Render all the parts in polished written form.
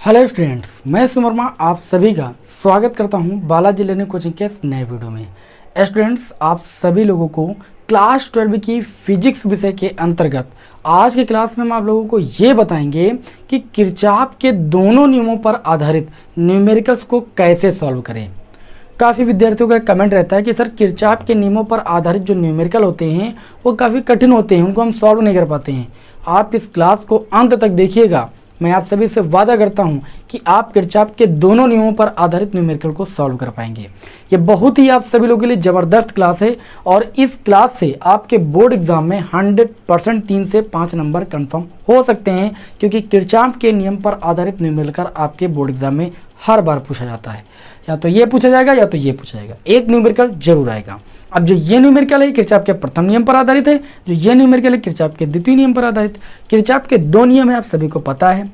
Hello students, मैं सुमरमा आप सभी का स्वागत करता हूं बालाजी लर्निंग कोचिंग के इस नए वीडियो में। स्टूडेंट्स, आप सभी लोगों को क्लास 12 की फिजिक्स विषय के अंतर्गत आज की क्लास में हम आप लोगों को ये बताएंगे कि किरचॉफ के दोनों नियमों पर आधारित न्यूमेरिकल्स को कैसे सॉल्व करें। काफ़ी विद्यार्थियों का कमेंट रहता है कि सर किरचॉफ के नियमों पर आधारित जो न्यूमेरिकल होते हैं वो काफ़ी कठिन होते हैं, उनको हम सॉल्व नहीं कर पाते हैं। आप इस क्लास को अंत तक देखिएगा, मैं आप सभी से वादा करता हूं कि आप किरचॉफ के दोनों नियमों पर आधारित न्यूमेरिकल को सॉल्व कर पाएंगे। ये बहुत ही आप सभी लोगों के लिए ज़बरदस्त क्लास है और इस क्लास से आपके बोर्ड एग्जाम में 100% 3 से 5 नंबर कंफर्म हो सकते हैं, क्योंकि किरचॉफ के नियम पर आधारित न्यूमेरिकल आपके बोर्ड एग्जाम में हर बार पूछा जाता है। या तो ये पूछा जाएगा या तो ये पूछा जाएगा, एक न्यूमेरिकल जरूर आएगा। अब जो ये न्यूमेरिकल है किरचॉफ के प्रथम नियम पर आधारित है, जो ये न्यूमेरिकल है किरचॉफ के द्वितीय नियम पर आधारित। किरचॉफ के दो नियम है, आप सभी को पता है।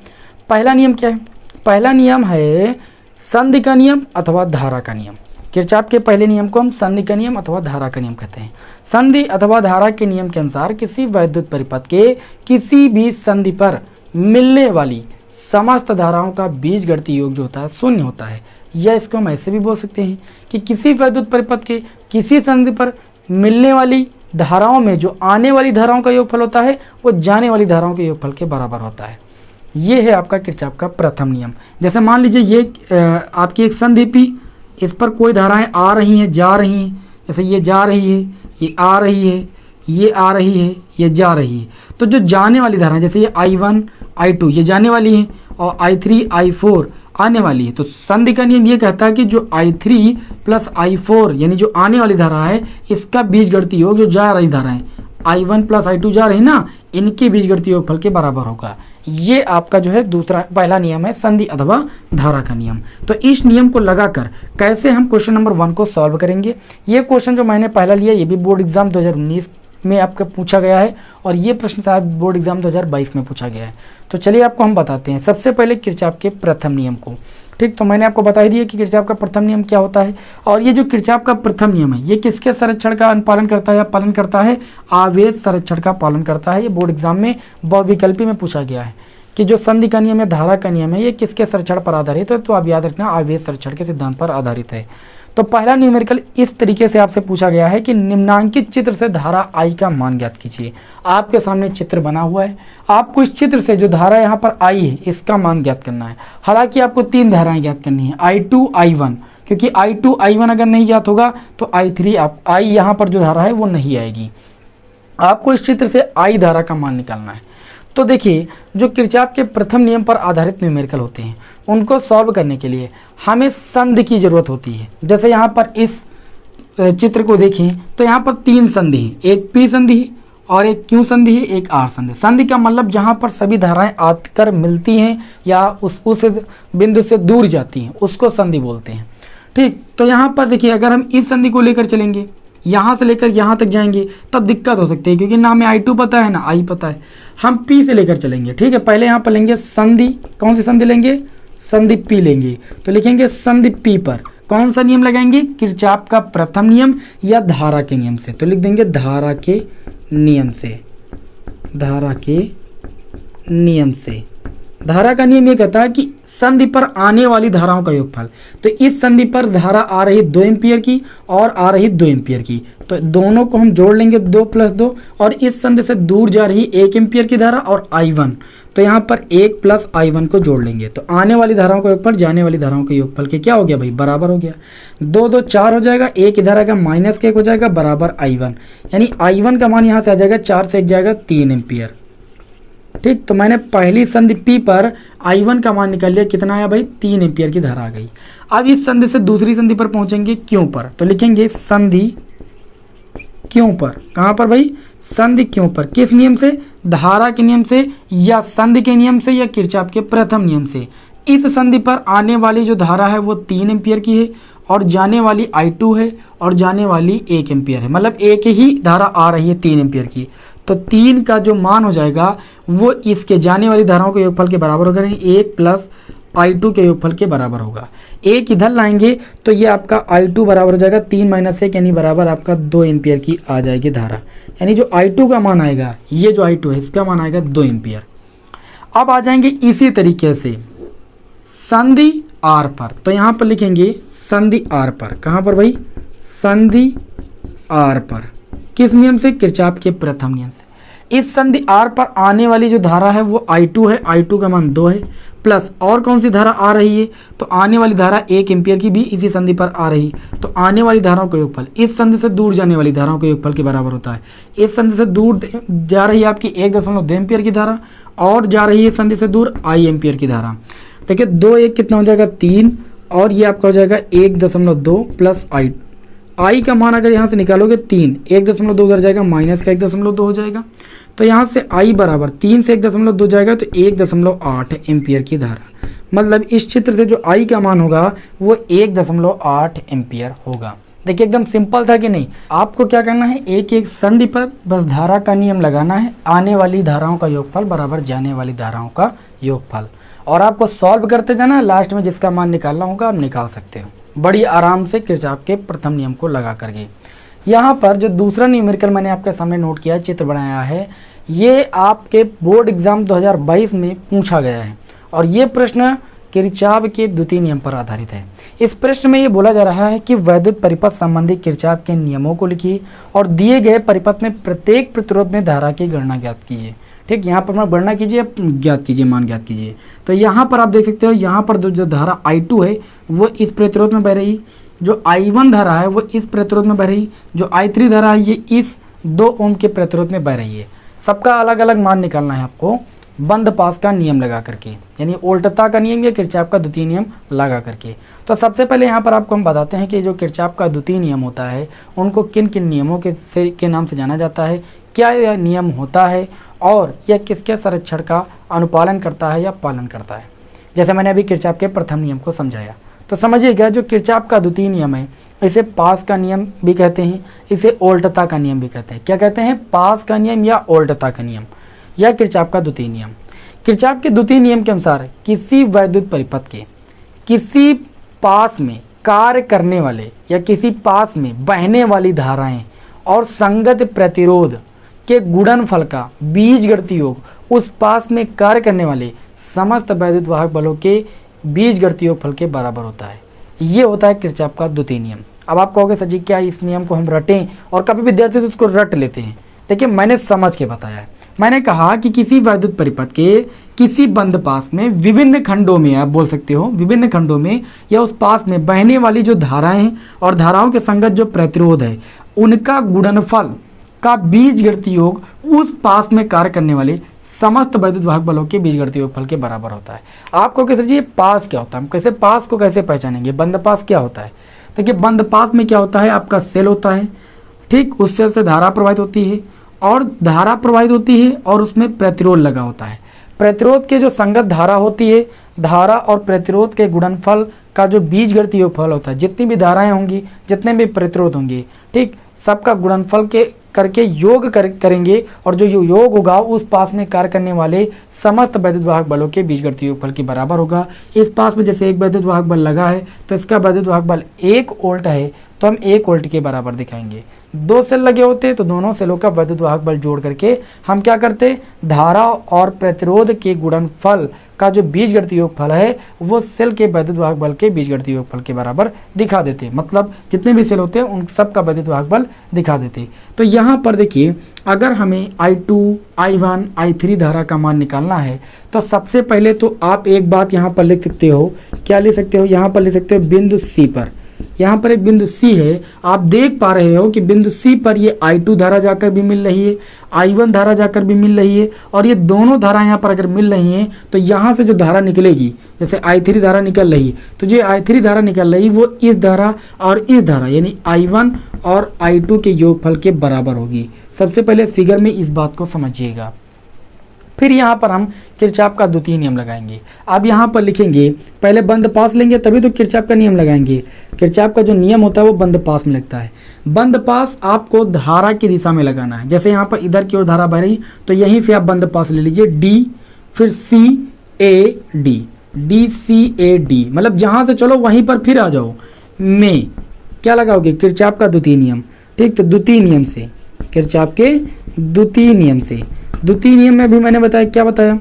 पहला नियम क्या है? पहला नियम है संधि का नियम अथवा धारा का नियम। किरचॉफ के पहले नियम को हम संधि का नियम अथवा धारा का नियम कहते हैं। संधि अथवा धारा के नियम के अनुसार किसी वैद्युत परिपथ के किसी भी संधि पर मिलने वाली समस्त धाराओं का बीजगणितीय योग जो होता है शून्य होता है। या इसको हम ऐसे भी बोल सकते हैं कि किसी वैद्युत परिपथ के किसी संधि पर मिलने वाली धाराओं में जो आने वाली धाराओं का योगफल होता है वो जाने वाली धाराओं के योगफल के बराबर होता है। ये है आपका किरचॉफ का प्रथम नियम। जैसे मान लीजिए ये आपकी एक संधि पी, इस पर कोई धाराएं आ रही हैं जा रही हैं। जैसे ये जा रही है, ये आ रही है, ये आ रही है, ये जा रही है। तो जो जाने वाली धाराएं जैसे ये I1 I2 ये जाने वाली हैं और I3 I4 आने वाली है। तो संधि का नियम ये कहता है कि जो I3 प्लस I4 यानी जो आने वाली धारा है इसका बीजगणितीय योग जो जा रही धारा है I1 प्लस I2 जा रही ना, इनके बीजगणितीय योगफल के बराबर होगा। ये आपका जो है दूसरा पहला नियम है संधि अथवा धारा का नियम। तो इस नियम को लगाकर कैसे हम क्वेश्चन नंबर 1 को सॉल्व करेंगे। ये क्वेश्चन जो मैंने पहला लिया ये भी बोर्ड एग्जाम 2019 में आपका पूछा गया है और ये प्रश्न शायद बोर्ड एग्जाम 2022 में पूछा गया है। तो चलिए आपको हम बताते हैं सबसे पहले किरचॉफ के प्रथम नियम को। ठीक, तो मैंने आपको बता ही दिया कि किरचॉफ का प्रथम नियम क्या होता है। और ये जो किरचॉफ का प्रथम नियम है ये किसके संरक्षण का अनुपालन करता है या पालन करता है? आवेश संरक्षण का पालन करता है। ये बोर्ड एग्जाम में बहुविकल्पी में पूछा गया है कि जो संधि का नियम है धारा का नियम है ये किसके संरक्षण पर आधारित है? तो आप याद रखना आवेश संरक्षण के सिद्धांत पर आधारित है। तो पहला न्यूमेरिकल इस तरीके से आपसे पूछा गया है कि निम्नांकित चित्र से धारा I का मान ज्ञात कीजिए। आपके सामने चित्र बना हुआ है, आपको इस चित्र से जो धारा यहाँ पर I है इसका मान ज्ञात करना है। हालांकि आपको 3 धाराएं ज्ञात करनी है I2 I1, क्योंकि I2 I1 अगर नहीं ज्ञात होगा तो I यहाँ पर जो धारा है वो नहीं आएगी। आपको इस चित्र से I धारा का मान निकालना है। तो देखिए जो किरचॉफ के प्रथम नियम पर आधारित न्यूमेरिकल होते हैं उनको सॉल्व करने के लिए हमें संधि की जरूरत होती है। जैसे यहाँ पर इस चित्र को देखें तो यहाँ पर 3 संधि है, एक P संधि है और एक Q संधि है, एक R संधि। संधि का मतलब जहाँ पर सभी धाराएं आकर मिलती हैं या उस बिंदु से दूर जाती हैं उसको संधि बोलते हैं। ठीक, तो यहाँ पर देखिए अगर हम इस संधि को लेकर चलेंगे यहाँ से लेकर यहाँ तक जाएंगे तब दिक्कत हो सकती है, क्योंकि ना हमें I2 पता है ना I पता है। हम P से लेकर चलेंगे। ठीक है, पहले यहाँ पर लेंगे संधि। कौन सी संधि लेंगे? संधि P लेंगे। तो लिखेंगे संधि P पर कौन सा नियम लगाएंगे? किरचॉफ का प्रथम नियम या धारा के नियम से। तो लिख देंगे धारा के नियम से। धारा के नियम से। धारा का नियम ये कहता है कि संधि पर आने वाली धाराओं का योगफल। तो इस संधि पर धारा आ रही 2 एम्पियर की और आ रही 2 एम्पियर की, तो दोनों को हम जोड़ लेंगे 2 + 2। और इस संधि से दूर जा रही 1 एम्पियर की धारा और I1, तो यहाँ पर 1 + I1 को जोड़ लेंगे। तो आने वाली धाराओं का योगफल जाने वाली धाराओं के योगफल के क्या हो गया भाई? बराबर हो गया। 2 2 4 हो जाएगा, 1 इधर आएगा -1 हो जाएगा बराबर I1। यानी I1 का मान यहाँ से आ जाएगा 4 से 1 जाएगा 3 एम्पियर। ठीक, तो मैंने पहली संधि P पर I1 का मान निकाल लिया। कितना आया भाई? 3 एम्पियर की धारा आ गई। अब इस संधि से दूसरी संधि पर पहुंचेंगे Q पर। तो लिखेंगे संधि Q पर। कहाँ पर भाई? संधि Q पर। किस नियम से? धारा के नियम से या संधि के नियम से या किरचॉफ के प्रथम नियम से। इस संधि पर आने वाली जो धारा है वो 3 एम्पियर की है और जाने वाली I2 है और जाने वाली 1 एम्पियर है। मतलब एक ही धारा आ रही है 3 एम्पियर की। तो 3 का जो मान हो जाएगा वो इसके जाने वाली धाराओं के योगफल के बराबर होगा। 1 + I2 के योगफल के बराबर होगा। 1 इधर लाएंगे तो ये आपका I2 बराबर हो जाएगा 3 - 1 यानी बराबर आपका 2 एम्पियर की आ जाएगी धारा। यानी जो I2 का मान आएगा, ये जो I2 है इसका मान आएगा 2 एम्पियर। अब आ जाएंगे इसी तरीके से संधि आर पर, तो यहाँ पर लिखेंगे संधि आर पर। कहाँ पर भाई? संधि आर पर। किस नियम से? किरचॉफ के प्रथम नियम से। इस संधि आर पर आने वाली जो धारा है वो I2 है, I2 का मान 2 है, प्लस और कौन सी धारा आ रही है? तो आने वाली धारा 1 एम्पियर की भी इसी संधि पर आ रही, तो आने वाली धाराओं का योगफल इस संधि से दूर जाने वाली धाराओं के योगफल के बराबर होता है। इस संधि से दूर जा रही है आपकी 1.2 एम्पियर की धारा, और जा रही है संधि से दूर I एम्पियर की धारा। देखिए 2 1 कितना हो जाएगा? 3, और ये आपका हो जाएगा 1.2 प्लस I का मान अगर यहाँ से निकालोगे 3, 1.2 उधर जाएगा, माइनस का 1.2 हो जाएगा, तो यहाँ से I बराबर 3 से 1.2 जाएगा तो 1.8 एम्पियर की धारा। मतलब इस चित्र से जो I का मान होगा वो 1.8 एम्पियर होगा। देखिए एकदम सिंपल था कि नहीं? आपको क्या करना है, एक एक संधि पर बस धारा का नियम लगाना है, आने वाली धाराओं का योगफल बराबर जाने वाली धाराओं का योगफल, और आपको सॉल्व करते जाना, लास्ट में जिसका मान निकालना होगा आप निकाल सकते हो बड़ी आराम से किरचॉफ के प्रथम नियम को लगा करके। यहाँ पर जो दूसरा न्यूमेरिकल मैंने आपके सामने नोट किया, चित्र बनाया है, ये आपके बोर्ड एग्जाम 2022 में पूछा गया है, और ये प्रश्न किरचॉफ के द्वितीय नियम पर आधारित है। इस प्रश्न में ये बोला जा रहा है कि वैद्युत परिपथ संबंधी किरचॉफ के नियमों को लिखिए और दिए गए परिपथ में प्रत्येक प्रतिरोध में धारा की गणना ज्ञात कीजिए। ठीक, यहाँ पर मैं गणना कीजिए, ज्ञात कीजिए, मान ज्ञात कीजिए। तो यहाँ पर आप देख सकते हो, यहाँ पर जो धारा I2 है वो इस प्रतिरोध में बह रही, जो I1 धारा है वो इस प्रतिरोध में बह रही, जो I3 धारा है ये इस 2 ओम के प्रतिरोध में बह रही है। सबका अलग अलग मान निकालना है आपको बंद पास का नियम लगा करके, यानी उल्टता का नियम या किरचॉफ का द्वितीय नियम लगा करके। तो सबसे पहले यहाँ पर आपको हम बताते हैं कि जो किरचॉफ का द्वितीय नियम होता है उनको किन किन नियमों के नाम से जाना जाता है, क्या यह नियम होता है, और यह किसके संरक्षण का अनुपालन करता है या पालन करता है। जैसे मैंने अभी किरचॉफ के प्रथम नियम को समझाया, तो समझिएगा जो किरचॉफ का द्वितीय नियम है इसे पास का नियम भी कहते हैं, इसे उल्टता का नियम भी कहते हैं। क्या कहते हैं? पास का नियम या उल्टता का नियम, या किरचॉफ का द्वितीय नियम। किरचॉफ के द्वितीय नियम के अनुसार किसी वैद्युत परिपथ के किसी पास में कार्य करने वाले या किसी पास में बहने वाली धाराएं और संगत प्रतिरोध के गुणनफल का बीजगणितीय योग उस पास में कार्य करने वाले समस्त वैद्युत वाहक बलों के बीजगणितीय योगफल के बराबर होता है। ये होता है किरचॉफ का द्वितीय नियम। अब आप कहोगे सर जी क्या इस नियम को हम रटें? और कभी विद्यार्थी तो उसको रट लेते हैं। देखिए मैंने समझ के बताया है, मैंने कहा कि किसी वैद्युत परिपथ के किसी बंद पास में विभिन्न खंडों में, आप बोल सकते हो विभिन्न खंडों में, या उस पास में बहने वाली जो धाराएं हैं और धाराओं के संगत जो प्रतिरोध है उनका गुणनफल का बीजगणितीय योग उस पास में कार्य करने वाले समस्त वैद्युत वाहक बलों के बीजगणितीय योगफल के बराबर होता है। आपको कैसे जी पास क्या होता है, हम कैसे पास को कैसे पहचानेंगे? बंद पास क्या होता है? देखिए बंद पास में क्या होता है, आपका सेल होता है, ठीक, उस सेल से धारा प्रवाहित होती है, और धारा प्रवाहित होती है और उसमें प्रतिरोध लगा होता है। प्रतिरोध के जो संगत धारा होती है, धारा और प्रतिरोध के गुणनफल का जो बीजगणितीय योगफल होता है, जितनी भी धाराएं होंगी, जितने भी प्रतिरोध होंगे, ठीक, सबका गुणनफल के करके योग करेंगे, और जो योग होगा उस पास में कार्य करने वाले समस्त वैद्युत वाहक बलों के बीजगणितीय योगफल के बराबर होगा। इस पास में जैसे एक वैद्युत वाहक बल लगा है तो इसका वैद्युत वाहक बल 1 वोल्ट है, तो हम 1 वोल्ट के बराबर दिखाएंगे। 2 सेल लगे होते तो दोनों सेलों का वैद्युत वाहक बल जोड़ करके हम क्या करते, धारा और प्रतिरोध के गुणनफल का जो बीजगणितीय योगफल है वो सेल के वैद्युत वाहक बल के बीजगणितीय योगफल के बराबर दिखा देते। मतलब जितने भी सेल होते हैं उन सब का वैद्युत वाहक बल दिखा देते। तो यहाँ पर देखिए अगर हमें I2, I1, I3 धारा का मान निकालना है तो सबसे पहले तो आप एक बात यहाँ पर लिख सकते हो। क्या लिख सकते हो? यहाँ पर लिख सकते हो बिंदु C पर, यहाँ पर एक बिंदु C है, आप देख पा रहे हो कि बिंदु C पर ये I2 धारा जाकर भी मिल रही है, I1 धारा जाकर भी मिल रही है, और ये दोनों धारा यहाँ पर अगर मिल रही हैं तो यहाँ से जो धारा निकलेगी, जैसे I3 धारा निकल रही है, तो जो I3 धारा निकल रही वो इस धारा और इस धारा यानी I1 और I2 के योगफल के बराबर होगी। सबसे पहले फिगर में इस बात को समझिएगा। फिर यहाँ पर हम किरचॉफ का द्वितीय नियम लगाएंगे। अब यहाँ पर लिखेंगे, पहले बंद पास लेंगे तभी तो किरचॉफ का नियम लगाएंगे। किरचॉफ का जो नियम होता है वो बंद पास में लगता है। बंद पास आपको धारा की दिशा में लगाना है। जैसे यहाँ पर इधर की ओर धारा बह रही तो यहीं से आप बंद पास ले लीजिए, D, फिर CAD, DCAD, मतलब जहाँ से चलो वहीं पर फिर आ जाओ। में क्या लगाओगे? किरचॉफ का द्वितीय नियम। ठीक, तो द्वितीय नियम से, किरचॉफ के द्वितीय नियम से, द्वितीय नियम में भी मैंने बताया, क्या बताया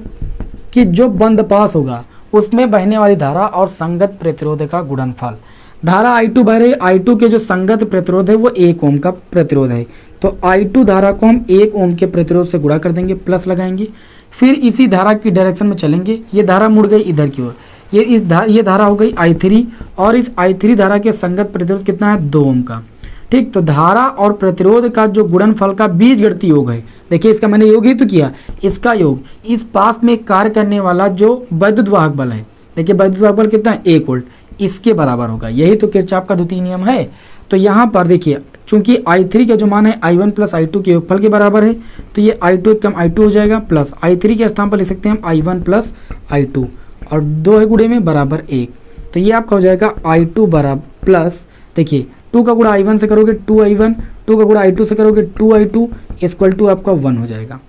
कि जो बंद पास होगा उसमें बहने वाली धारा और संगत प्रतिरोध का गुणनफल। धारा I2 बह रही, I2 के जो संगत प्रतिरोध है वो 1 ओम का प्रतिरोध है, तो I2 धारा को हम 1 ओम के प्रतिरोध से गुणा कर देंगे, प्लस लगाएंगे, फिर इसी धारा की डायरेक्शन में चलेंगे। ये धारा मुड़ गई इधर की ओर, ये धारा हो गई I3 और इस I3 धारा के संगत प्रतिरोध कितना है 2 ओम का। ठीक, तो धारा और प्रतिरोध का जो गुणनफल का बीजगणितीय योग है, देखिए इसका मैंने योग ही तो किया, इसका योग इस पास में कार्य करने वाला जो वैद्युत वाहक बल है, देखिए वैद्युत वाहक बल कितना है 1 वोल्ट, इसके बराबर होगा। यही तो किरचॉफ का द्वितीय नियम है। तो यहाँ पर देखिए चूंकि I3 का जो मान है I1 प्लस I2 के योगफल के बराबर है, तो ये I2 एक कम I2 हो जाएगा, प्लस I3 के स्थान पर लिख सकते हैं हम I1 प्लस I2 और 2 है गुणे में बराबर 1, तो ये आपका हो जाएगा I2 बराबर प्लस, देखिए 2 का गुणा I1 से करोगे 2I1, 2 का गुणा I2 से करोगे 2I2 इक्वल टू आपका 1 हो जाएगा।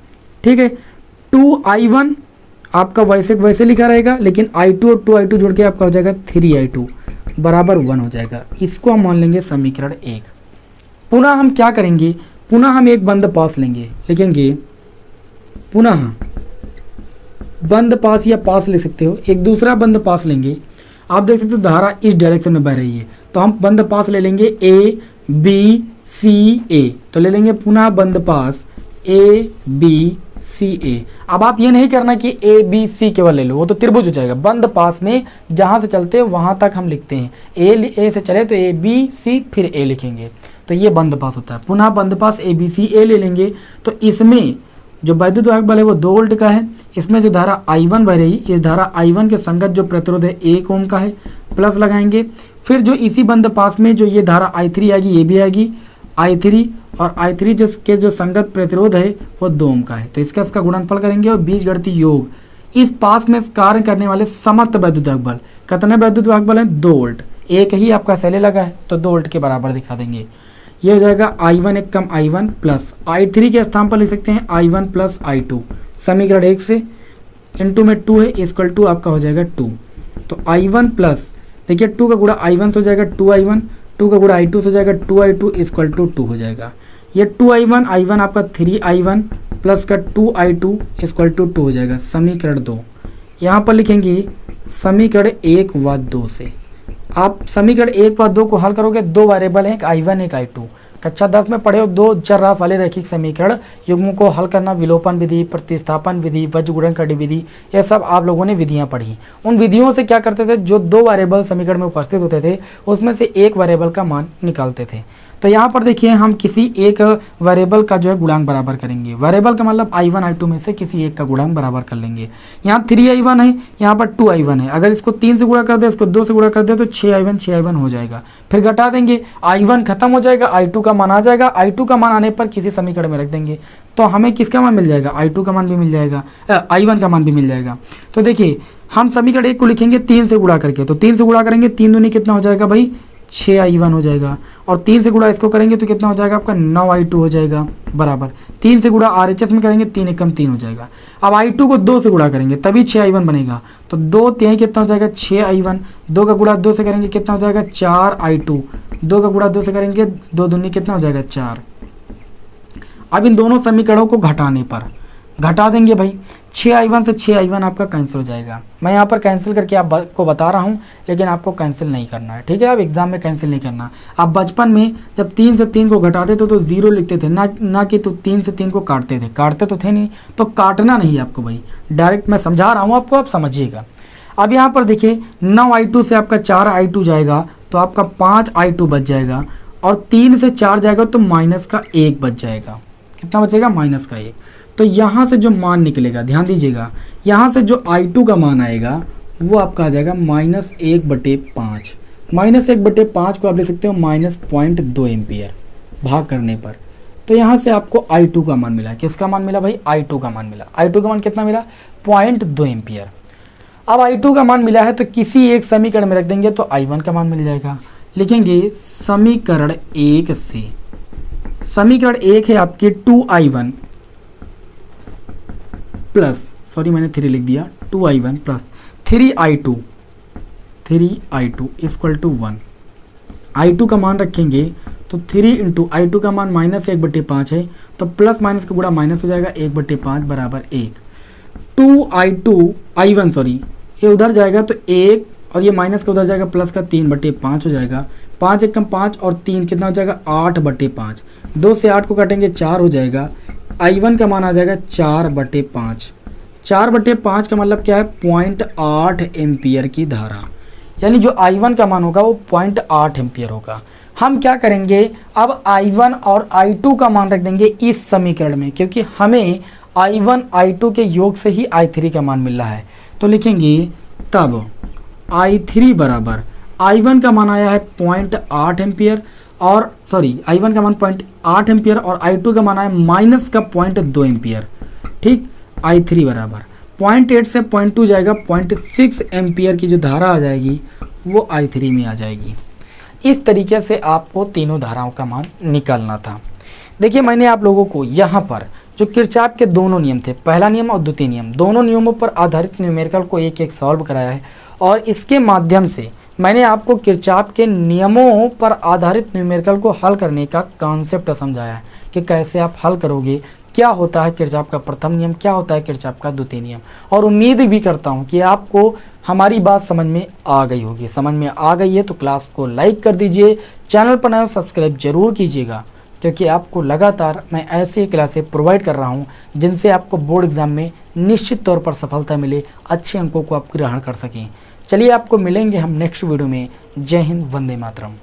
ठीक है, 2I1 आपका वैसे लिखा रहेगा, लेकिन I2 और 2I2 जोड़ के आपका हो जाएगा 3I2 बराबर 1 हो जाएगा। इसको हम मान लेंगे समीकरण 1। पुनः हम क्या करेंगे, पुनः हम एक बंद पास लेंगे, लिखेंगे पुनः बंद पास या पास ले सकते हो, एक दूसरा बंद पास लेंगे। आप देख सकते हो धारा इस डायरेक्शन में बह रही है, तो हम बंद पास ले लेंगे A B C A, तो ले लेंगे पुनः बंद पास A B C A। अब आप ये नहीं करना कि A B C केवल ले लो, वो तो त्रिभुज हो जाएगा। बंद पास में जहां से चलते हैं वहां तक हम लिखते हैं, A से चले तो A B C फिर A लिखेंगे, तो ये बंद पास होता है। पुनः बंद पास A B C A ले लेंगे, तो इसमें जो वैद्युत वाहक बल है वो 2 वोल्ट का है, इसमें जो धारा I1 बह रही, इस धारा I1 के संगत जो प्रतिरोध है 1 ओम का है, प्लस लगाएंगे। फिर जो इसी बंद पास में जो ये धारा I3 आएगी, ये भी आएगी I3 और I3 जो संगत प्रतिरोध है वो 2 ओम का है, तो इसका गुणनफल करेंगे और बीजगणितीय योग इस पास में कार्य करने वाले समस्त वैद्युत वाहक बल, कितने वैद्युत वाहक बल है 2 वोल्ट, एक ही आपका सेले लगा है तो 2 वोल्ट के बराबर दिखा देंगे। ये हो जाएगा I1 एक कम I1 प्लस I3 के स्थान पर लिख सकते हैं I1 प्लस I2, समीकरण 1 से इंटू में 2 है इक्वल टू आपका हो जाएगा 2, तो I1 प्लस देखिए 2 का गुणा I1 से हो जाएगा 2I1, 2 का गुणा I2 से हो जाएगा 2I2 इक्वल टू 2 हो जाएगा। ये 2I1 आपका 3I1 प्लस का 2I2 इक्वल टू 2 हो जाएगा, समीकरण 2। यहाँ पर लिखेंगे समीकरण 1 व 2 से, आप समीकरण 1 व 2 को हल करोगे, 2 वेरिएबल हैं, एक I1 एक I2। कक्षा 10 में पढ़े हो 2 चरराशि वाले रैखिक समीकरण युग्मों को हल करना, विलोपन विधि, प्रतिस्थापन विधि, वज्रगुणनखंड विधि, ये सब आप लोगों ने विधियां पढ़ी। उन विधियों से क्या करते थे, जो 2 वेरिएबल समीकरण में उपस्थित होते थे उसमें से एक वेरिएबल का मान निकालते थे। तो यहाँ पर देखिए हम किसी एक वेरिएबल का जो है गुणांक बराबर करेंगे, वेरिएबल का मतलब I1 I2 में से किसी एक का गुणांक बराबर कर लेंगे। यहाँ 3I1 है, यहाँ पर 2I1 है, अगर इसको 3 से गुणा कर दे, इसको 2 से गुणा कर दे तो 6I1 हो जाएगा, फिर घटा देंगे, I1 खत्म हो जाएगा, I2 का मान आ जाएगा, I2 का मान आने पर किसी समीकरण में रख देंगे, तो हमें किसका मान मिल जाएगा, I2 का मान भी मिल जाएगा, I1 का मान भी मिल जाएगा। तो देखिए हम समीकरण 1 को लिखेंगे 3 से गुणा करके, तो 3 से गुणा करेंगे 3 दूनी कितना हो जाएगा भाई 6I1 हो जाएगा, और 3 से गुणा इसको करेंगे तो कितना हो जाएगा आपका 9I2 हो जाएगा बराबर, 3 से गुणा RHS में करेंगे 3 एकम 3 हो जाएगा। अब I2 को 2 से गुणा करेंगे तभी 6I1 बनेगा, तो 2 3 कितना हो जाएगा 6I1, 2 का गुणा 2 से करेंगे कितना हो जाएगा 4I2, 2 का गुणा 2 से करेंगे 2 दूनी कितना हो जाएगा 4। अब इन दोनों समीकरणों को घटाने पर घटा देंगे भाई, 6I1 से 6I1 आपका कैंसिल हो जाएगा। मैं यहाँ पर कैंसिल करके आपको बता रहा हूँ, लेकिन आपको कैंसिल नहीं करना है, ठीक है। अब एग्जाम में कैंसिल नहीं करना। आप बचपन में जब 3 से 3 को घटाते थे तो 0 लिखते थे, ना कि तो 3 से 3 को काटते तो थे नहीं, तो काटना नहीं आपको भाई, डायरेक्ट मैं समझा रहा हूँ आपको, आप समझिएगा। अब यहाँ पर देखिए 9I2 से आपका 4I2 जाएगा तो आपका 5I2 बच जाएगा, और 3 से 4 जाएगा तो माइनस का 1 बच जाएगा। कितना बचेगा माइनस का 1। तो यहाँ से जो मान निकलेगा, ध्यान दीजिएगा, यहाँ से जो I2 का मान आएगा वो आपका आ जाएगा -1/5। -1/5 को आप ले सकते हो -0.2 एम्पियर भाग करने पर। तो यहाँ से आपको I2 का मान मिला। किसका मान मिला भाई, I2 का मान मिला। I2 का मान कितना मिला 0.2 एम्पियर। अब I2 का मान मिला है तो किसी एक समीकरण में रख देंगे तो I1 का मान मिल जाएगा। लिखेंगे समीकरण 1 से, समीकरण 1 है आपके 2I1 प्लस, सॉरी मैंने 3 लिख दिया, 2I1 plus 3I2 equal to 1। I2 का मान रखेंगे तो 3 इंटू I2 का मान -1/5 है, तो प्लस माइनस का गुणा माइनस हो जाएगा 1/5 बराबर 1। 2I1 ये उधर जाएगा तो 1 और ये माइनस का उधर जाएगा प्लस का 3/5 हो जाएगा। 5 एकम 5 और 3 कितना हो जाएगा 8/5। 2 से 8 को काटेंगे 4 हो जाएगा। I1 का मान आ जाएगा 4/5। 4/5 का मतलब क्या है 0.8 एम्पियर की धारा, यानी जो I1 का मान होगा वो 0.8 एम्पियर होगा। हम क्या करेंगे, अब I1 और I2 का मान रख देंगे इस समीकरण में, क्योंकि हमें I1 I2 के योग से ही I3 का मान मिल रहा है। तो लिखेंगे तब I3 बराबर, I1 का मान आया है 0.8 एम्पियर और I1 का मान 0.8 एम्पियर और I2 का मान आया माइनस का 0.2 एम्पियर। ठीक, I3 बराबर 0.8 से 0.2 जाएगा, 0.6 एम्पियर की जो धारा आ जाएगी वो I3 में आ जाएगी। इस तरीके से आपको तीनों धाराओं का मान निकालना था। देखिए मैंने आप लोगों को यहाँ पर जो किरचॉफ के दोनों नियम थे, पहला नियम और द्वितीय नियम, दोनों नियमों पर आधारित न्यूमेरिकल को एक एक सॉल्व कराया है और इसके माध्यम से मैंने आपको किरचॉफ के नियमों पर आधारित न्यूमेरिकल को हल करने का कॉन्सेप्ट समझाया है कि कैसे आप हल करोगे, क्या होता है किरचॉफ का प्रथम नियम, क्या होता है किरचॉफ का द्वितीय नियम। और उम्मीद भी करता हूं कि आपको हमारी बात समझ में आ गई होगी। समझ में आ गई है तो क्लास को लाइक कर दीजिए, चैनल पर नए सब्सक्राइब जरूर कीजिएगा, क्योंकि आपको लगातार मैं ऐसी क्लासें प्रोवाइड कर रहा हूं जिनसे आपको बोर्ड एग्जाम में निश्चित तौर पर सफलता मिले, अच्छे अंकों को आप ग्रहण कर सकें। चलिए आपको मिलेंगे हम नेक्स्ट वीडियो में। जय हिंद, वंदे मातरम।